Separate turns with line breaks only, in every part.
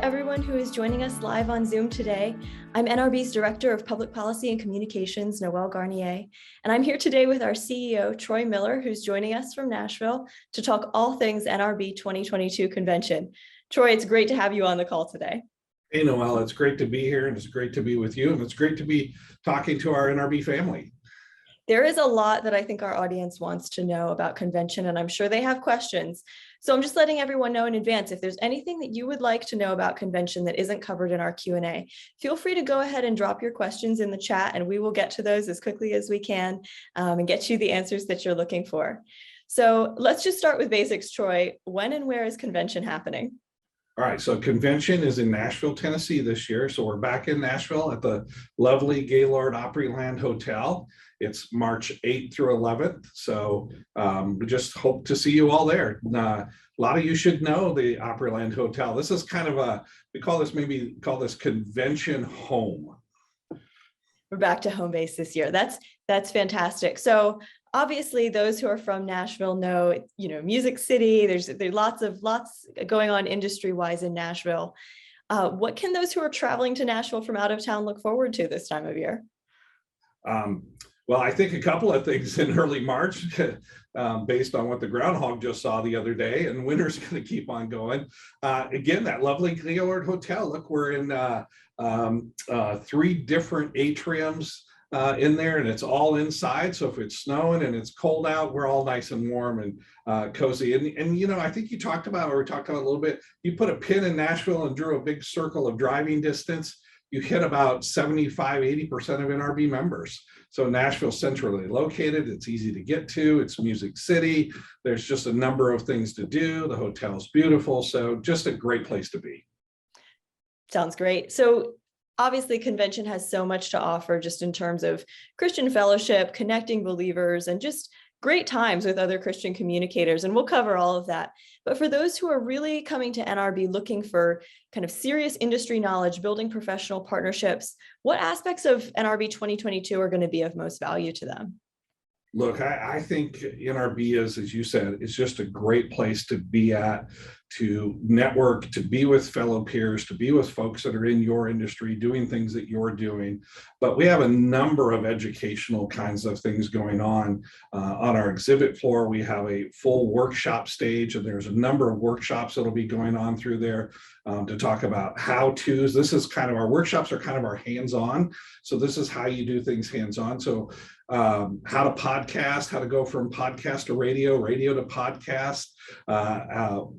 everyone who is joining us live on Zoom today. I'm NRB's Director of Public Policy and Communications, Noelle Garnier, and I'm here today with our CEO, Troy Miller, who's joining us from Nashville to talk all things NRB 2022 convention. Troy, it's great to have you on the call today.
Hey, Noelle, it's great to be here, and it's great to be with you, and it's great to be talking to our NRB family.
There is a lot that I think our audience wants to know about convention, and I'm sure they have questions. So I'm just letting everyone know in advance, if there's anything that you would like to know about convention that isn't covered in our Q&A, feel free to go ahead and drop your questions in the chat, and we will get to those as quickly as we can and get you the answers that you're looking for. So let's just start with basics, Troy. When and where is convention happening?
All right, so convention is in Nashville, Tennessee this year. So we're back in Nashville at the lovely Gaylord Opryland Hotel. It's March 8th through 11th. So we just hope to see you all there. A lot of you should know the Opryland Hotel. This is kind of we call this convention home.
We're back to home base this year. That's fantastic. So obviously, those who are from Nashville know, Music City. There's lots going on industry-wise in Nashville. What can those who are traveling to Nashville from out of town look forward to this time of year?
Well, I think a couple of things in early March, based on what the groundhog just saw the other day, and winter's going to keep on going. Again, that lovely Gaylord Hotel. Look, we're in 3 different atriums in there, and it's all inside. So if it's snowing and it's cold out, we're all nice and warm and cozy. And I think we talked about a little bit. You put a pin in Nashville and drew a big circle of driving distance, you hit about 75–80% of NRB members. So Nashville's centrally located. It's easy to get to. It's Music City. There's just a number of things to do. The hotel's beautiful. So just a great place to be.
Sounds great. So obviously, convention has so much to offer just in terms of Christian fellowship, connecting believers, and just great times with other Christian communicators. And we'll cover all of that. But for those who are really coming to NRB looking for kind of serious industry knowledge, building professional partnerships, what aspects of NRB 2022 are going to be of most value to them?
Look, I think NRB is, as you said, it's just a great place to be at, to network, to be with fellow peers, to be with folks that are in your industry, doing things that you're doing. But we have a number of educational kinds of things going on our exhibit floor. We have a full workshop stage, and there's a number of workshops that'll be going on through there to talk about how-tos. This is kind of, our workshops are kind of our hands-on. So this is how you do things hands-on. So how to podcast, how to go from podcast to radio to podcast.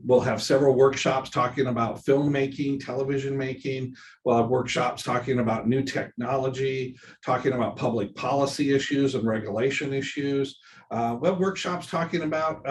We'll have several workshops talking about filmmaking, television making. We'll have workshops talking about new technology, talking about public policy issues and regulation issues. We'll have workshops talking about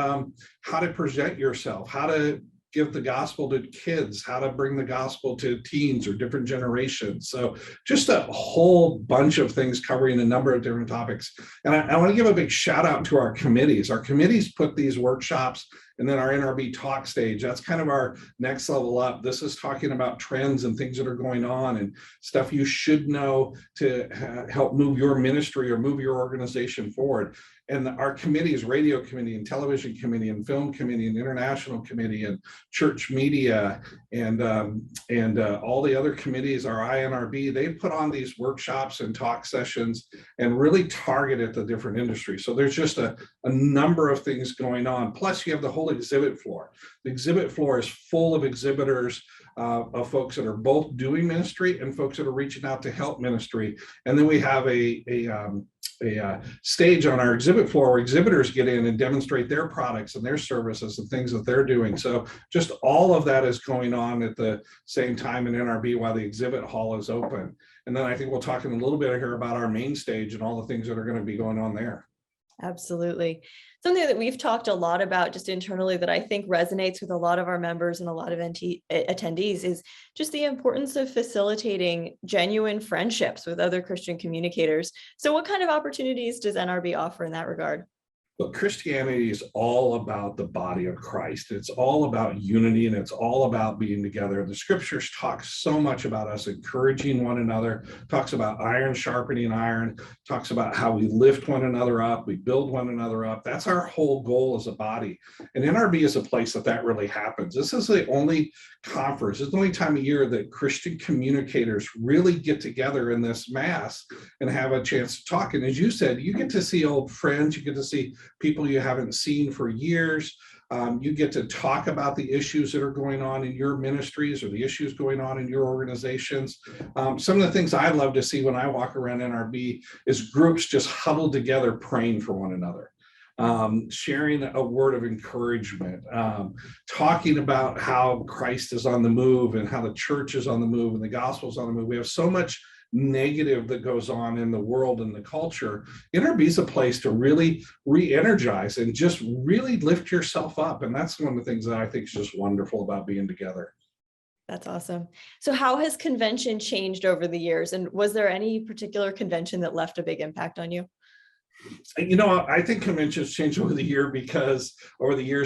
how to present yourself, how to give the gospel to kids, how to bring the gospel to teens or different generations. So just a whole bunch of things covering a number of different topics. And I want to give a big shout out to our committees. Our committees put these workshops, and then our NRB talk stage, that's kind of our next level up. This is talking about trends and things that are going on and stuff you should know to help move your ministry or move your organization forward. And our committees, radio committee and television committee and film committee and international committee and church media and all the other committees, our INRB, they put on these workshops and talk sessions and really target at the different industries. So there's just a number of things going on. Plus you have the whole exhibit floor. The exhibit floor is full of exhibitors, of folks that are both doing ministry and folks that are reaching out to help ministry. And then we have a stage on our exhibit floor where exhibitors get in and demonstrate their products and their services and things that they're doing. So just all of that is going on at the same time in NRB while the exhibit hall is open. And then I think we'll talk in a little bit here about our main stage and all the things that are going to be going on there.
Absolutely. Something that we've talked a lot about just internally that I think resonates with a lot of our members and a lot of attendees is just the importance of facilitating genuine friendships with other Christian communicators. So what kind of opportunities does NRB offer in that regard?
But Christianity is all about the body of Christ. It's all about unity, and it's all about being together. The scriptures talk so much about us encouraging one another, talks about iron sharpening iron, talks about how we lift one another up, we build one another up. That's our whole goal as a body. And NRB is a place that really happens. This is the only conference, it's the only time of year that Christian communicators really get together in this mass and have a chance to talk. And as you said, you get to see old friends, you get to see people you haven't seen for years. You get to talk about the issues that are going on in your ministries or the issues going on in your organizations. Some of the things I love to see when I walk around NRB is groups just huddled together praying for one another. Sharing a word of encouragement, talking about how Christ is on the move and how the church is on the move and the gospel is on the move. We have so much negative that goes on in the world and the culture. NRB is a place to really re-energize and just really lift yourself up. And that's one of the things that I think is just wonderful about being together.
That's awesome. So how has convention changed over the years? And was there any particular convention that left a big impact on you?
I think conventions change over the years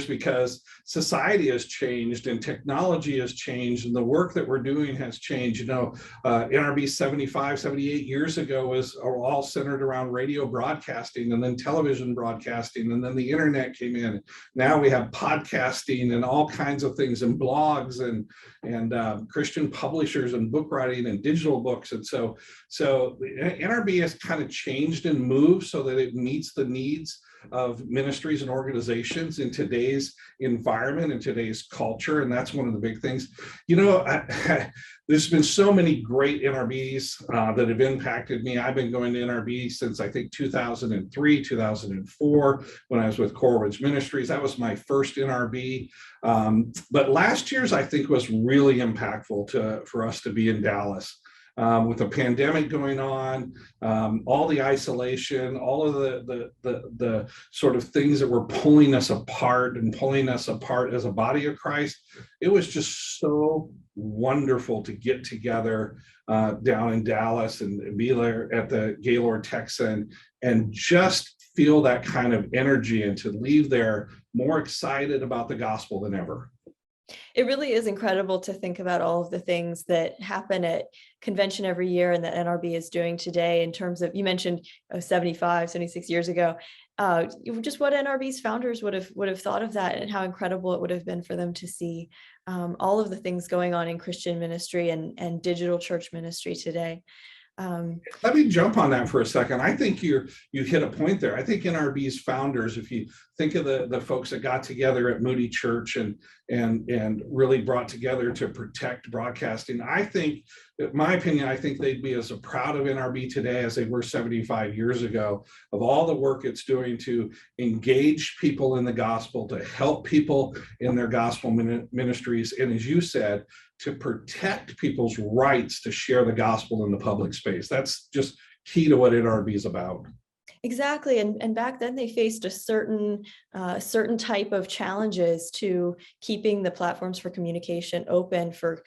because society has changed and technology has changed and the work that we're doing has changed. NRB 75, 78 years ago was all centered around radio broadcasting and then television broadcasting, and then the internet came in. Now we have podcasting and all kinds of things and blogs and Christian publishers and book writing and digital books. And so NRB has kind of changed and moved so that it meets the needs of ministries and organizations in today's environment and today's culture. And that's one of the big things. There's been so many great NRBs that have impacted me. I've been going to NRB since I think 2003, 2004, when I was with Corwin's Ministries. That was my first NRB. But last year's, I think, was really impactful for us to be in Dallas. With the pandemic going on, all the isolation, all of the sort of things that were pulling us apart as a body of Christ, it was just so wonderful to get together down in Dallas and be there at the Gaylord Texan and just feel that kind of energy and to leave there more excited about the gospel than ever.
It really is incredible to think about all of the things that happen at convention every year and that NRB is doing today in terms of, you mentioned 75, 76 years ago, just what NRB's founders would have thought of that and how incredible it would have been for them to see all of the things going on in Christian ministry and digital church ministry today.
Let me jump on that for a second. I think you hit a point there. I think NRB's founders, if you think of the folks that got together at Moody Church and really brought together to protect broadcasting, I think, in my opinion, I think they'd be as proud of NRB today as they were 75 years ago, of all the work it's doing to engage people in the gospel, to help people in their gospel ministries, and as you said, to protect people's rights to share the gospel in the public space. That's just key to what NRB is about.
Exactly. And back then they faced a certain type of challenges to keeping the platforms for communication open for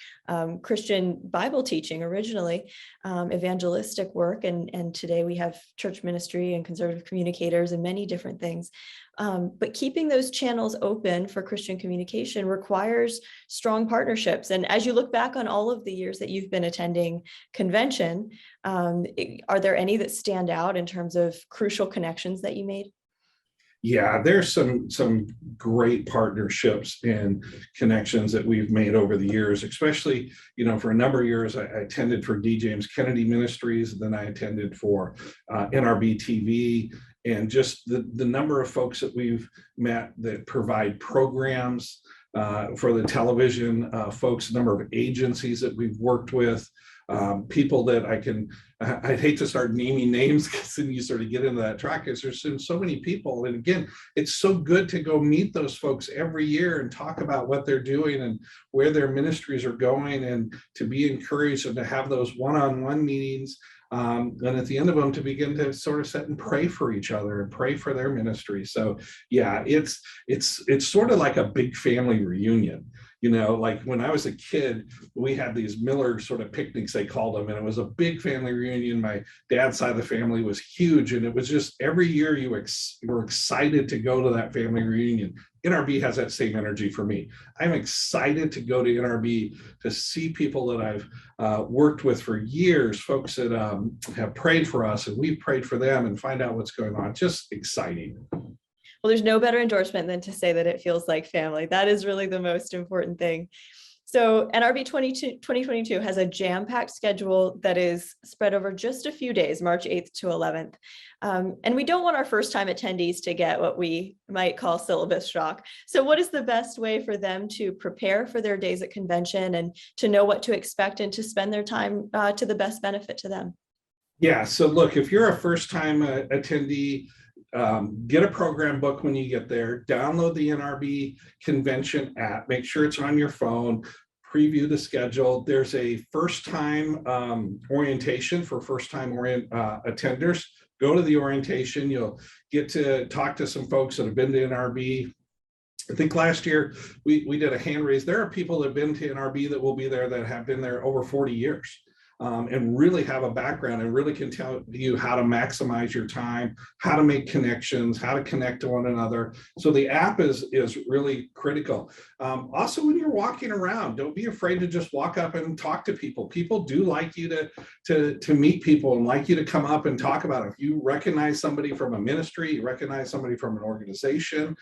Christian Bible teaching originally, evangelistic work. And today we have church ministry and conservative communicators and many different things. But keeping those channels open for Christian communication requires strong partnerships. And as you look back on all of the years that you've been attending convention, are there any that stand out in terms of crucial connections that you made?
Yeah, there's some great partnerships and connections that we've made over the years, especially, for a number of years, I attended for D. James Kennedy Ministries, and then I attended for NRB TV, and just the number of folks that we've met that provide programs for the television folks, the number of agencies that we've worked with, people that I'd hate to start naming names because then you sort of get into that track, because there's so many people. And again, it's so good to go meet those folks every year and talk about what they're doing and where their ministries are going, and to be encouraged and to have those one-on-one meetings. And at the end of them, to begin to sort of sit and pray for each other and pray for their ministry. So yeah, it's sort of like a big family reunion. Like when I was a kid, we had these Miller sort of picnics, they called them, and it was a big family reunion. My dad's side of the family was huge, and it was just every year you were excited to go to that family reunion. NRB has that same energy for me. I'm excited to go to NRB to see people that I've worked with for years, folks that have prayed for us and we've prayed for them, and find out what's going on. Just exciting.
Well, there's no better endorsement than to say that it feels like family. That is really the most important thing. So NRB 2022 has a jam-packed schedule that is spread over just a few days, March 8th to 11th. And we don't want our first-time attendees to get what we might call syllabus shock. So what is the best way for them to prepare for their days at convention and to know what to expect and to spend their time to the best benefit to them?
Yeah, so look, if you're a first-time attendee, get a program book when you get there, download the NRB convention app, make sure it's on your phone, preview the schedule. There's a first-time orientation for first-time attenders. Go to the orientation. You'll get to talk to some folks that have been to NRB. I think last year we did a hand raise. There are people that have been to NRB that will be there that have been there over 40 years. And really have a background and really can tell you how to maximize your time, how to make connections, how to connect to one another. So the app is really critical. Also, when you're walking around, don't be afraid to just walk up and talk to people. People do like you to meet people and like you to come up and talk about it. If you recognize somebody from a ministry, you recognize somebody from an organization,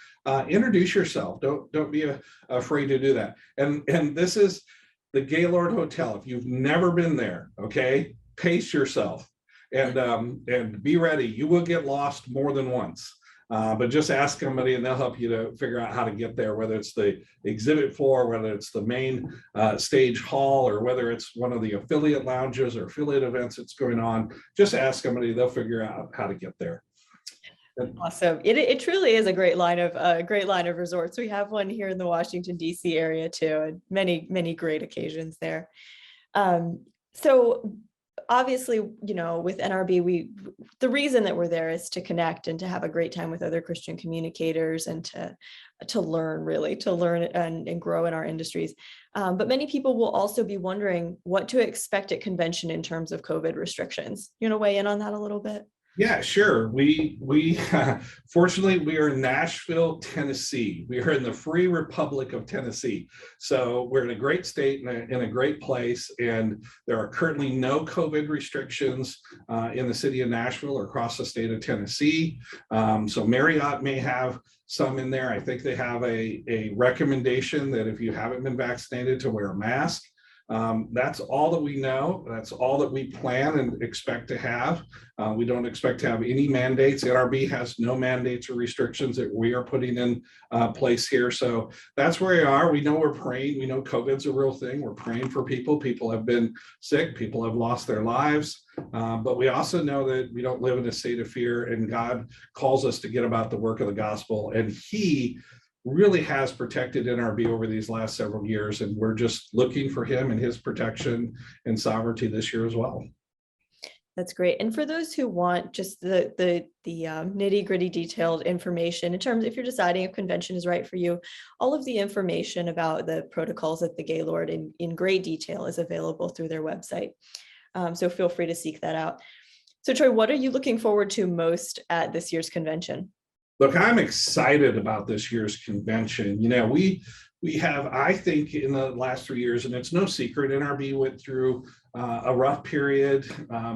introduce yourself. Don't be afraid to do that. And this is the Gaylord Hotel. If you've never been there, okay, pace yourself and be ready. You will get lost more than once, but just ask somebody and they'll help you to figure out how to get there, whether it's the exhibit floor, whether it's the main stage hall, or whether it's one of the affiliate lounges or affiliate events that's going on. Just ask somebody, they'll figure out how to get there.
Awesome. It truly is a great line of resorts. We have one here in the Washington, D.C. area too, and many great occasions there. So obviously, with NRB, the reason that we're there is to connect and to have a great time with other Christian communicators and to learn and grow in our industries. But many people will also be wondering what to expect at convention in terms of COVID restrictions. You want to weigh in on that a little bit?
Yeah, sure. We fortunately, we are in Nashville, Tennessee. We are in the free republic of Tennessee. So we're in a great state and in a great place. And there are currently no COVID restrictions in the city of Nashville or across the state of Tennessee. So Marriott may have some in there. I think they have a recommendation that if you haven't been vaccinated to wear a mask. That's all that we know. That's all that we plan and expect to have. We don't expect to have any mandates. NRB has no mandates or restrictions that we are putting in place here. So that's where we are. We know we're praying. We know COVID's a real thing. We're praying for people. People have been sick. People have lost their lives. But we also know that we don't live in a state of fear, and God calls us to get about the work of the gospel. And He really has protected NRB over these last several years, and we're just looking for Him and His protection and sovereignty this year as well.
That's great. And for those who want just the nitty-gritty detailed information in terms, if you're deciding if convention is right for you, all of the information about the protocols at the Gaylord in great detail is available through their website. So feel free to seek that out. So Troy, what are you looking forward to most at this year's convention?
Look, I'm excited about this year's convention. We have, I think, in the last 3 years, and it's no secret, NRB went through a rough period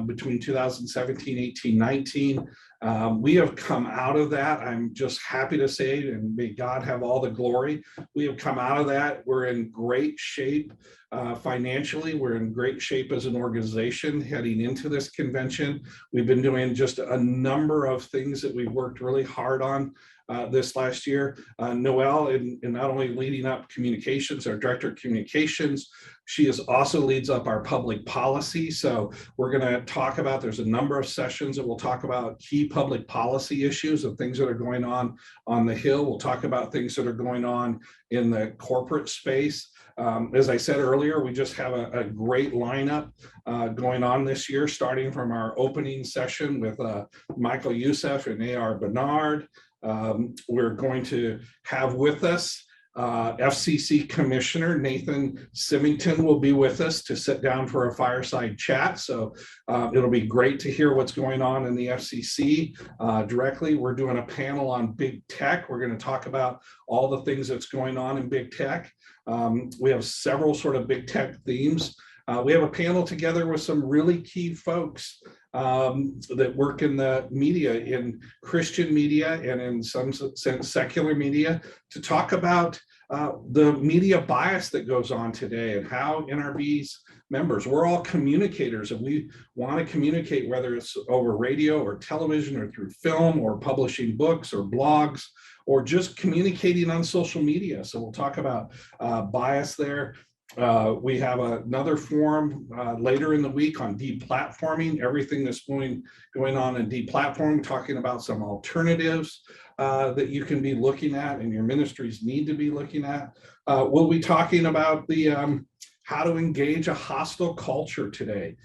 between 2017, 18, 19. We have come out of that. I'm just happy to say, and may God have all the glory. We have come out of that. We're in great shape financially. We're in great shape as an organization heading into this convention. We've been doing just a number of things that we've worked really hard on this last year. Noelle, in not only leading up communications, our director of communications, she also leads up our public policy. So we're going to talk about, there's a number of sessions that we'll talk about key public policy issues and things that are going on the Hill. We'll talk about things that are going on in the corporate space. As I said earlier, we just have a great lineup going on this year, starting from our opening session with Michael Youssef and A.R. Bernard. We're going to have with us FCC Commissioner Nathan Symington will be with us to sit down for a fireside chat. So it'll be great to hear what's going on in the FCC directly. We're doing a panel on big tech. We're going to talk about all the things that's going on in big tech. We have several sort of big tech themes. We have a panel together with some really key folks that work in the media, in Christian media and in some sense secular media, to talk about the media bias that goes on today and how NRBs members, we're all communicators, and we want to communicate, whether it's over radio or television or through film or publishing books or blogs or just communicating on social media. So we'll talk about bias there. We have another forum later in the week on deplatforming, everything that's going on in deplatforming, talking about some alternatives that you can be looking at and your ministries need to be looking at. We'll be talking about the how to engage a hostile culture today.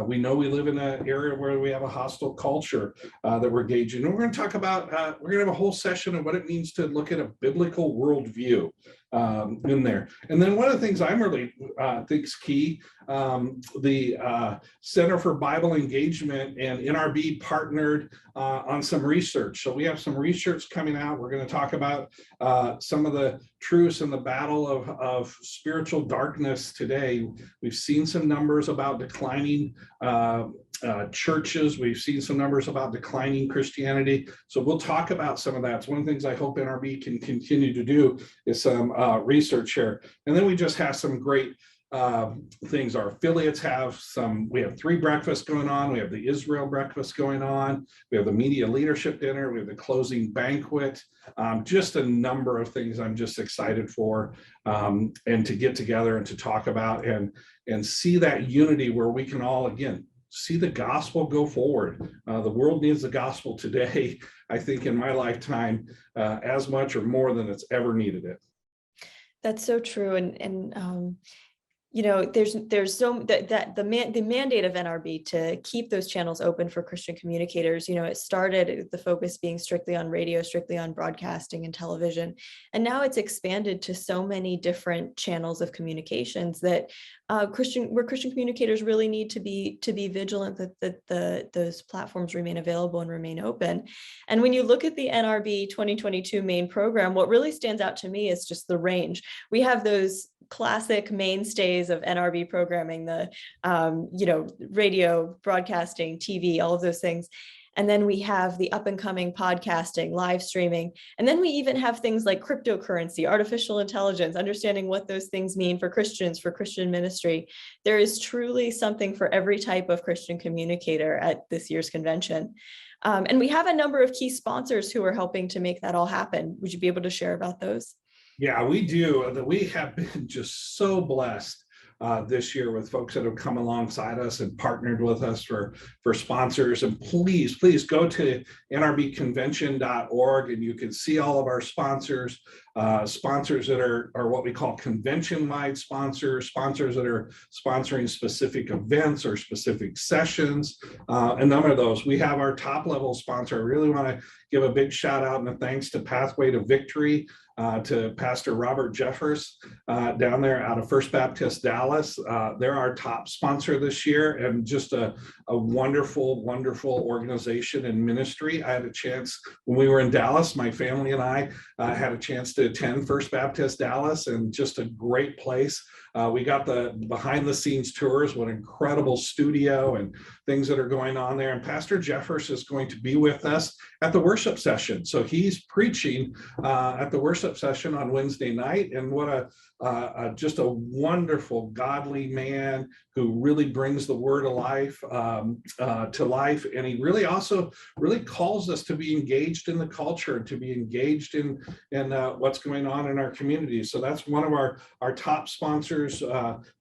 We know we live in an area where we have a hostile culture that we're engaging. And we're going to talk about, we're going to have a whole session of what it means to look at a biblical worldview in there. And then one of the things I'm really think is key, the Center for Bible Engagement and NRB partnered on some research. So we have some research coming out. We're going to talk about some of the truths in the battle of spiritual darkness today. We've seen some numbers about declining churches. We've seen some numbers about declining Christianity. So we'll talk about some of that. It's one of the things I hope NRB can continue to do is some research here. And then we just have some great things. Our affiliates have some, we have 3 breakfasts going on. We have the Israel breakfast going on. We have the media leadership dinner. We have the closing banquet. Just a number of things I'm just excited for, and to get together and to talk about and see that unity where we can all, again, see the gospel go forward. The world needs the gospel today, I think in my lifetime, as much or more than it's ever needed it.
That's so true. And you know, there's so that the mandate of NRB to keep those channels open for Christian communicators, you know, it started the focus being strictly on radio, strictly on broadcasting and television. And now it's expanded to so many different channels of communications that Christian communicators really need to be vigilant that those platforms remain available and remain open. And when you look at the NRB 2022 main program, what really stands out to me is just the range. We have those classic mainstays of NRB programming, the you know, radio, broadcasting, TV, all of those things. And then we have the up and coming podcasting, live streaming. And then we even have things like cryptocurrency, artificial intelligence, understanding what those things mean for Christians, for Christian ministry. There is truly something for every type of Christian communicator at this year's convention. And we have a number of key sponsors who are helping to make that all happen. Would you be able to share about those?
Yeah, we do. We have been just so blessed this year with folks that have come alongside us and partnered with us for sponsors. And please go to nrbconvention.org and you can see all of our sponsors, sponsors that are what we call convention-wide sponsors that are sponsoring specific events or specific sessions. A number of those. We have our top level sponsor. I really want to give a big shout out and a thanks to Pathway to Victory, to Pastor Robert Jeffers down there out of First Baptist Dallas. They're our top sponsor this year, and just a wonderful organization and ministry. I had a chance when we were in Dallas, my family and I had a chance to attend First Baptist Dallas, and just a great place. We got the behind the scenes tours, what incredible studio and things that are going on there. And Pastor Jeffers is going to be with us at the worship session. So he's preaching at the worship session on Wednesday night. And what just a wonderful, godly man who really brings the word of life to life. And he really also calls us to be engaged in the culture, to be engaged in what's going on in our community. So that's one of our top sponsors,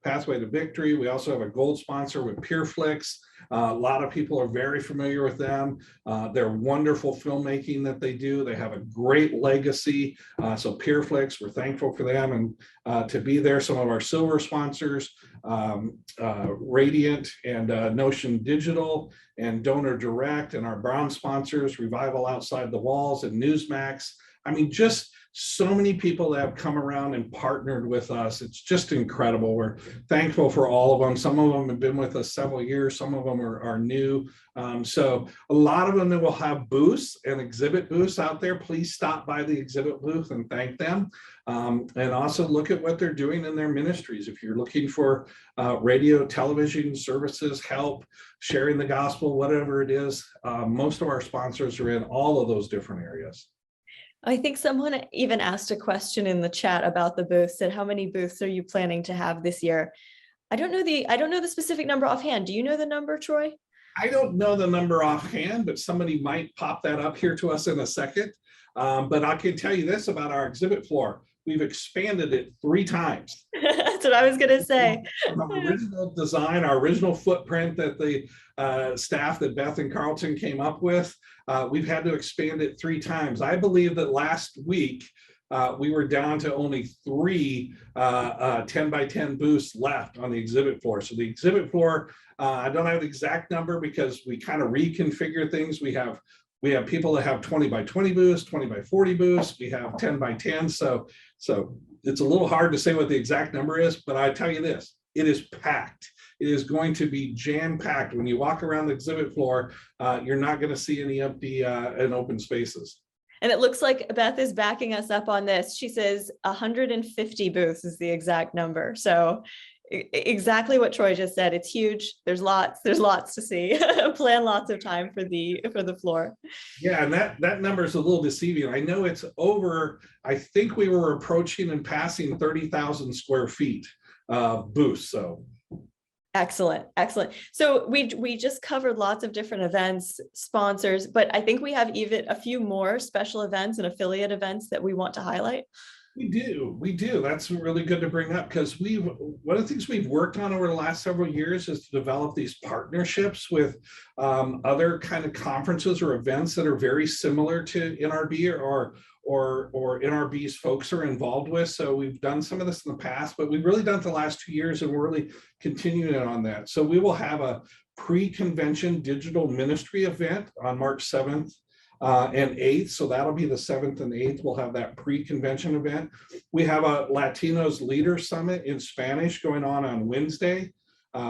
Pathway to Victory. We also have a gold sponsor with PeerFlix. A lot of people are very familiar with them. They're wonderful filmmaking that they do. They have a great legacy. So PeerFlix, we're thankful for them and to be there. Some of our silver sponsors, Radiant and Notion Digital and Donor Direct, and our bronze sponsors, Revival Outside the Walls and Newsmax. I mean, just So many people that have come around and partnered with us. It's just incredible. We're thankful for all of them. Some of them have been with us several years. Some of them are new. So a lot of them that will have booths and exhibit booths out there. Please stop by the exhibit booth and thank them. And also look at what they're doing in their ministries. If you're looking for radio, television services, help, sharing the gospel, whatever it is, most of our sponsors are in all of those different areas.
I think someone even asked a question in the chat about the booths, said, how many booths are you planning to have this year? I don't know the specific number offhand. Do you know the number, Troy?
I don't know the number offhand, but somebody might pop that up here to us in a second. But I can tell you this about our exhibit floor. We've expanded it 3 times.
That's what I was going to say.
From our original design, our original footprint that the staff that Beth and Carlton came up with, we've had to expand it 3 times. I believe that last week, we were down to only 3 10 by 10 booths left on the exhibit floor. So the exhibit floor, I don't have the exact number because we kind of reconfigure things. We have people that have 20 by 20 booths, 20 by 40 booths. We have 10 by 10. So it's a little hard to say what the exact number is, but I tell you this, it is packed. It is going to be jam-packed. When you walk around the exhibit floor, you're not going to see any empty and open spaces.
And it looks like Beth is backing us up on this. She says 150 booths is the exact number. So exactly what Troy just said. It's huge. There's lots to see. Plan lots of time for the floor.
Yeah, and that number is a little deceiving. I know it's over, I think we were approaching and passing 30,000 square feet booths. So
excellent. So we just covered lots of different events, sponsors, but I think we have even a few more special events and affiliate events that we want to highlight.
We do. That's really good to bring up, because one of the things we've worked on over the last several years is to develop these partnerships with other kind of conferences or events that are very similar to NRB or NRBs folks are involved with. So we've done some of this in the past, but we've really done it the last 2 years, and we're really continuing on that. So we will have a pre-convention digital ministry event on March 7th. And 8th, so that'll be the 7th and 8th. We'll have that pre-convention event. We have a Latinos Leader Summit in Spanish going on Wednesday.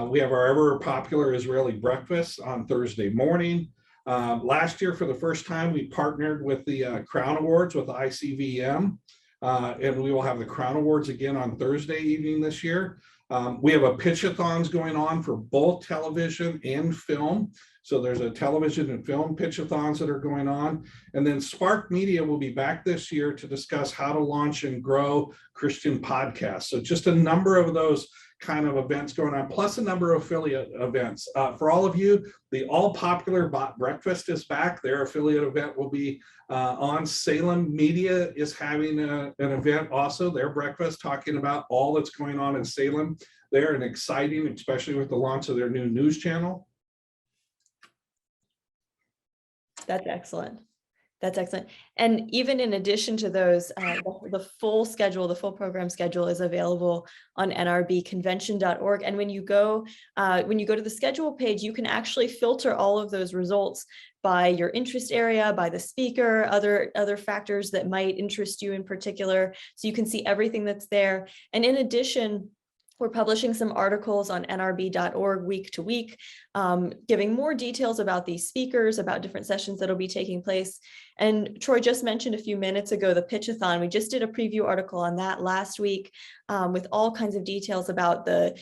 We have our ever popular Israeli breakfast on Thursday morning. Last year, for the first time, we partnered with the Crown Awards with ICVM, and we will have the Crown Awards again on Thursday evening this year. We have a pitch-a-thons going on for both television and film. So there's a television and film pitch-a-thons that are going on. And then Spark Media will be back this year to discuss how to launch and grow Christian podcasts. So just a number of those kind of events going on, plus a number of affiliate events. For all of you, the all popular Bot Breakfast is back. Their affiliate event will be on. Salem Media is having an event also, their breakfast, talking about all that's going on in Salem there, and exciting, especially with the launch of their new news channel.
That's excellent. And even in addition to those, the full program schedule is available on nrbconvention.org. And when you go to the schedule page, you can actually filter all of those results by your interest area, by the speaker, other factors that might interest you in particular. So you can see everything that's there. And in addition, we're publishing some articles on nrb.org week to week, giving more details about these speakers, about different sessions that'll be taking place. And Troy just mentioned a few minutes ago the pitch-a-thon. We just did a preview article on that last week with all kinds of details about the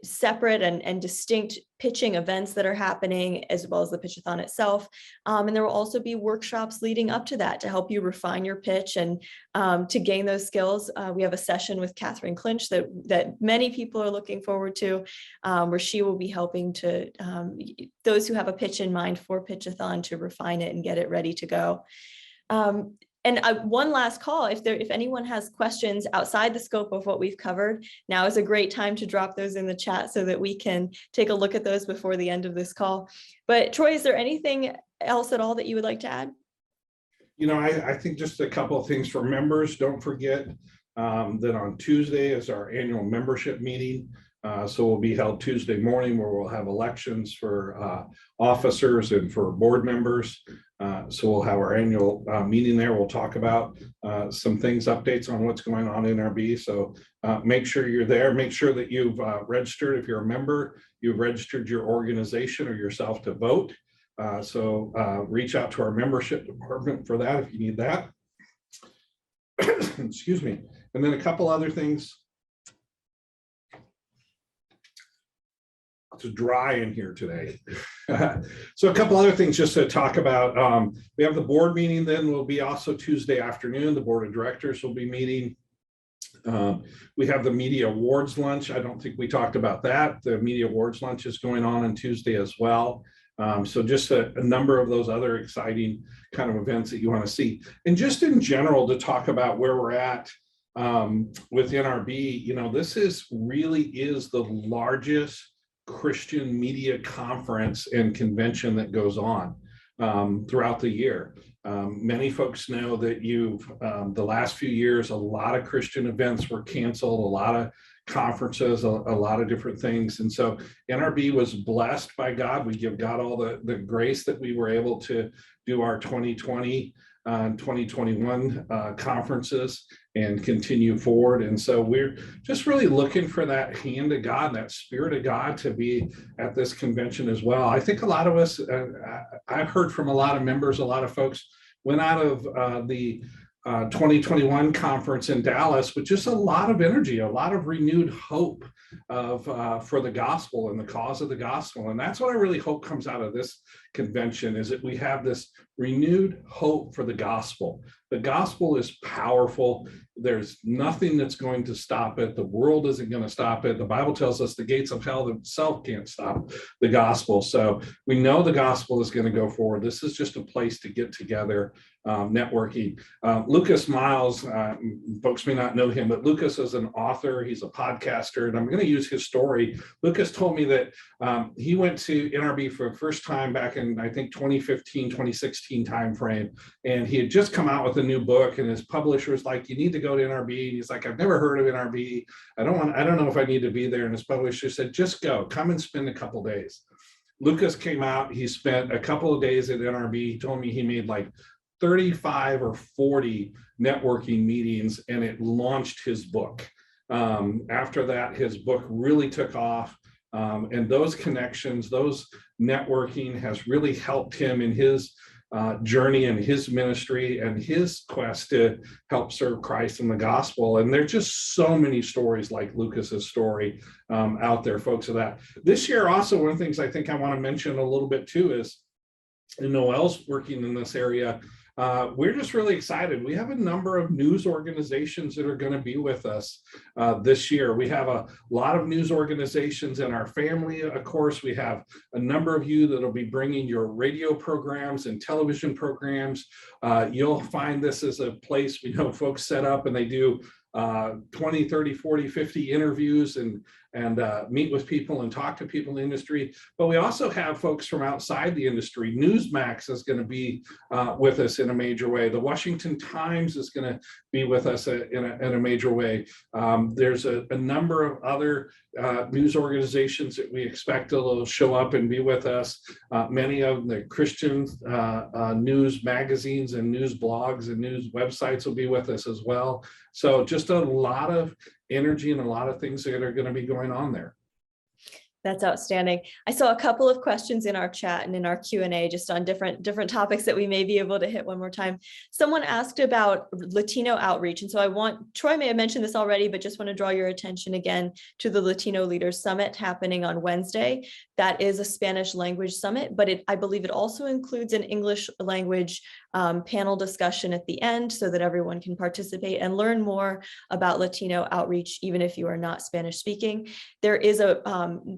separate and distinct pitching events that are happening, as well as the pitch-a-thon itself. And there will also be workshops leading up to that to help you refine your pitch and to gain those skills. We have a session with Catherine Clinch that many people are looking forward to, where she will be helping to those who have a pitch in mind for pitch-a-thon to refine it and get it ready to go. And one last call, if anyone has questions outside the scope of what we've covered, now is a great time to drop those in the chat so that we can take a look at those before the end of this call. But Troy, is there anything else at all that you would like to add?
You know, I think just a couple of things for members. Don't forget that on Tuesday is our annual membership meeting. So will be held Tuesday morning, where we'll have elections for officers and for board members. So we'll have our annual meeting there. We'll talk about some things, updates on what's going on in NRB. So make sure you're there. Make sure that you've registered. If you're a member, you've registered your organization or yourself to vote. So reach out to our membership department for that if you need that. Excuse me. And then a couple other things. It's dry in here today. So a couple other things just to talk about. We have the board meeting, then will be also Tuesday afternoon. The board of directors will be meeting. We have the media awards lunch. I don't think we talked about that. The media awards lunch is going on Tuesday as well. So just a number of those other exciting kind of events that you want to see. And just in general, to talk about where we're at with NRB, you know, this really is the largest Christian media conference and convention that goes on throughout the year. Many folks know that the last few years, a lot of Christian events were canceled, a lot of conferences, a lot of different things. And so NRB was blessed by God. We give God all the grace that we were able to do our 2020 and 2021 conferences and continue forward. And so we're just really looking for that hand of God, that spirit of God to be at this convention as well. I think a lot of us, I've heard from a lot of members, a lot of folks went out of the 2021 conference in Dallas with just a lot of energy, a lot of renewed hope for the gospel and the cause of the gospel. And that's what I really hope comes out of this convention, is that we have this renewed hope for the gospel. The gospel is powerful. There's nothing that's going to stop it. The world isn't going to stop it. The Bible tells us the gates of hell themselves can't stop the gospel. So we know the gospel is going to go forward. This is just a place to get together, networking. Lucas Miles, folks may not know him, but Lucas is an author. He's a podcaster, and I'm going to use his story. Lucas told me that he went to NRB for the first time back in, I think, 2015, 2016 timeframe, and he had just come out with a new book, and his publisher was like, "You need to go to NRB." He's like, "I've never heard of NRB. I don't know if I need to be there." And his publisher said, "Just go, come and spend a couple days." Lucas came out. He spent a couple of days at NRB. He told me he made like 35 or 40 networking meetings, and it launched his book. After that, his book really took off. And those connections, those networking has really helped him in his journey and his ministry and his quest to help serve Christ and the gospel. And there's just so many stories like Lucas's story out there, folks, of that. This year, also, one of the things I think I want to mention a little bit too is, and Noel's working in this area. We're just really excited. We have a number of news organizations that are going to be with us this year. We have a lot of news organizations in our family. Of course, we have a number of you that will be bringing your radio programs and television programs. You'll find this as a place we know folks set up and they do 20, 30, 40, 50 interviews and meet with people and talk to people in the industry. But we also have folks from outside the industry. Newsmax is going to be with us in a major way. The Washington Times is going to be with us in a major way. There's a number of other news organizations that we expect will show up and be with us. Many of the Christian news magazines and news blogs and news websites will be with us as well. So just a lot of energy and a lot of things that are going to be going on there.
That's outstanding. I saw a couple of questions in our chat and in our Q&A just on different topics that we may be able to hit one more time. Someone asked about Latino Outreach. And so Troy may have mentioned this already, but just want to draw your attention again to the Latino Leaders Summit happening on Wednesday. That is a Spanish language summit, but I believe it also includes an English language panel discussion at the end so that everyone can participate and learn more about Latino outreach, even if you are not Spanish speaking. There is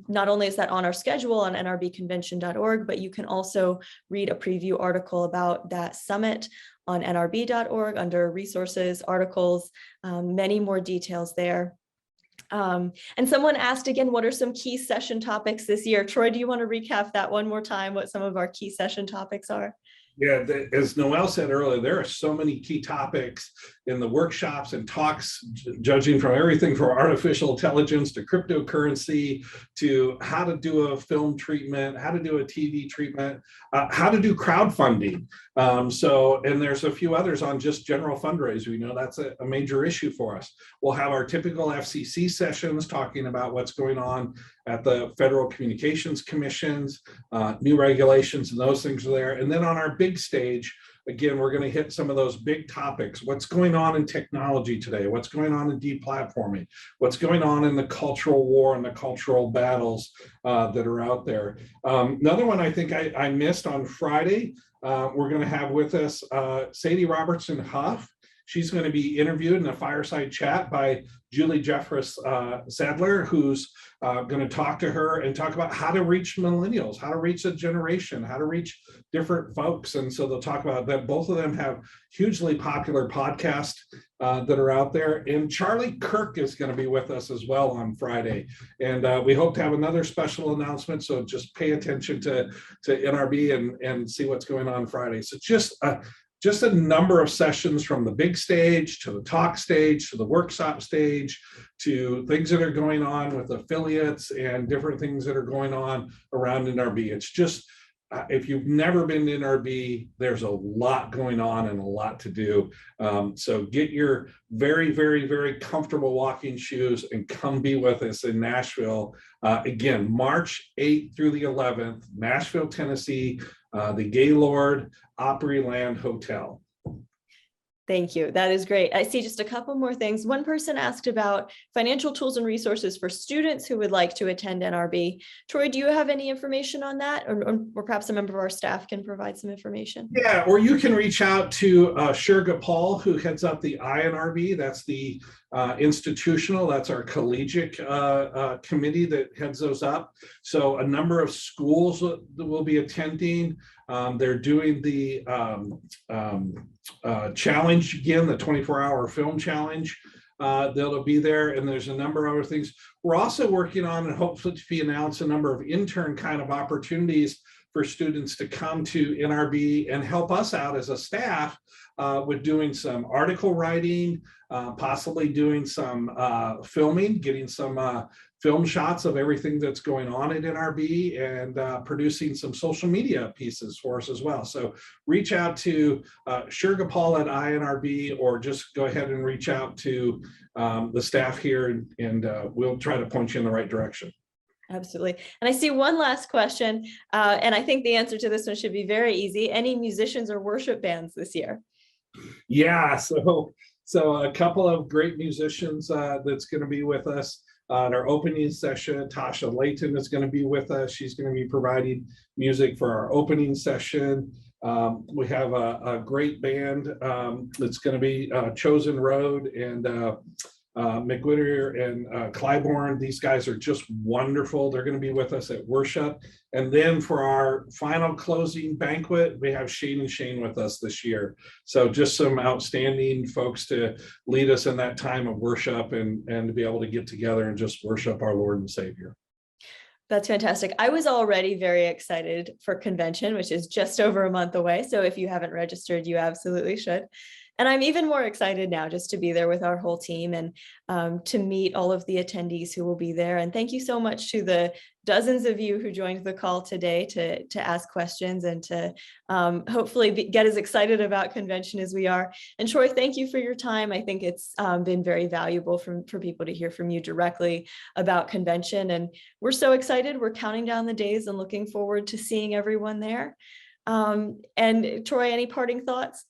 not only is that on our schedule on nrbconvention.org, but you can also read a preview article about that summit on nrb.org under resources, articles, many more details there. And someone asked again, what are some key session topics this year? Troy, do you want to recap that one more time, what some of our key session topics are?
Yeah, as Noel said earlier, there are so many key topics in the workshops and talks, judging from everything from artificial intelligence to cryptocurrency to how to do a film treatment, how to do a TV treatment, how to do crowdfunding. And there's a few others on just general fundraising. We know that's a major issue for us. We'll have our typical FCC sessions talking about what's going on at the Federal Communications Commissions, new regulations and those things are there. And then on our big stage, again, we're going to hit some of those big topics. What's going on in technology today? What's going on in deplatforming? What's going on in the cultural war and the cultural battles that are out there? Another one I think I missed on Friday, we're going to have with us Sadie Robertson Huff. She's going to be interviewed in a fireside chat by Julie Jeffress Sadler, who's going to talk to her and talk about how to reach millennials, how to reach a generation, how to reach different folks. And so they'll talk about that. Both of them have hugely popular podcasts that are out there. And Charlie Kirk is going to be with us as well on Friday. And we hope to have another special announcement. So just pay attention to NRB and see what's going on Friday. So just a number of sessions from the big stage to the talk stage to the workshop stage to things that are going on with affiliates and different things that are going on around NRB. It's just, if you've never been to NRB, there's a lot going on and a lot to do. So get your very, very, very comfortable walking shoes and come be with us in Nashville. Again, March 8th through the 11th, Nashville, Tennessee, the Gaylord Opryland Hotel.
Thank you. That is great. I see just a couple more things. One person asked about financial tools and resources for students who would like to attend NRB. Troy, do you have any information on that? Or perhaps a member of our staff can provide some information?
Yeah, or you can reach out to Shurga Paul, who heads up the INRB. That's the institutional, that's our collegiate committee that heads those up. So a number of schools that will be attending. They're doing the challenge again, the 24-hour film challenge. That'll be there, and there's a number of other things. We're also working on, and hopefully to be announced, a number of intern kind of opportunities for students to come to NRB and help us out as a staff with doing some article writing, possibly doing some filming, getting some film shots of everything that's going on at NRB, and producing some social media pieces for us as well. So reach out to Shurga Paul at INRB, or just go ahead and reach out to the staff here, and we'll try to point you in the right direction.
Absolutely. And I see one last question, and I think the answer to this one should be very easy. Any musicians or worship bands this year?
Yeah, so a couple of great musicians that's going to be with us at our opening session. Tasha Layton is going to be with us. She's going to be providing music for our opening session. We have a great band that's going to be Chosen Road and McWhirter and Clybourne. These guys are just wonderful. They're going to be with us at worship. And then for our final closing banquet, we have Shane and Shane with us this year. So just some outstanding folks to lead us in that time of worship and to be able to get together and just worship our Lord and Savior.
That's fantastic. I was already very excited for convention, which is just over a month away. So if you haven't registered, you absolutely should. And I'm even more excited now just to be there with our whole team and to meet all of the attendees who will be there. And thank you so much to the dozens of you who joined the call today to ask questions and to hopefully get as excited about convention as we are. And Troy, thank you for your time. I think it's been very valuable for people to hear from you directly about convention. And we're so excited. We're counting down the days and looking forward to seeing everyone there. And Troy, any parting thoughts?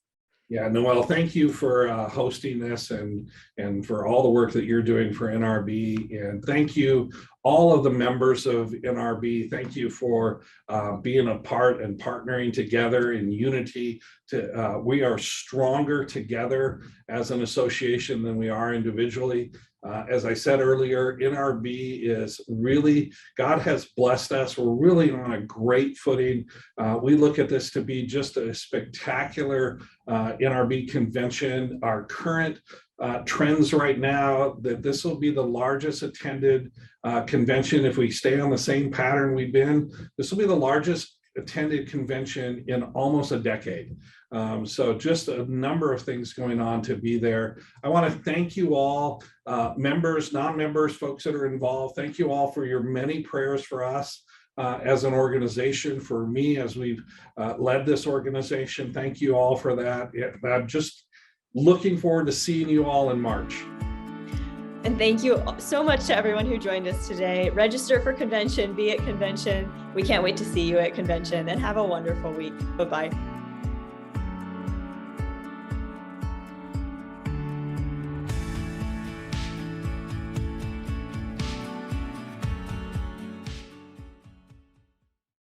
Yeah, Noel, thank you for hosting this and for all the work that you're doing for NRB. And thank you, all of the members of NRB. Thank you for being a part and partnering together in unity. We are stronger together as an association than we are individually. As I said earlier, NRB is really, God has blessed us. We're really on a great footing. We look at this to be just a spectacular NRB convention. Our current trends right now, that this will be the largest attended convention if we stay on the same pattern we've been. This will be the largest attended convention in almost a decade. So just a number of things going on to be there. I want to thank you all, members, non-members, folks that are involved. Thank you all for your many prayers for us as an organization, for me as we've led this organization. Thank you all for that. I'm just looking forward to seeing you all in March.
And thank you so much to everyone who joined us today. Register for convention, be at convention. We can't wait to see you at convention, and have a wonderful week. Bye-bye.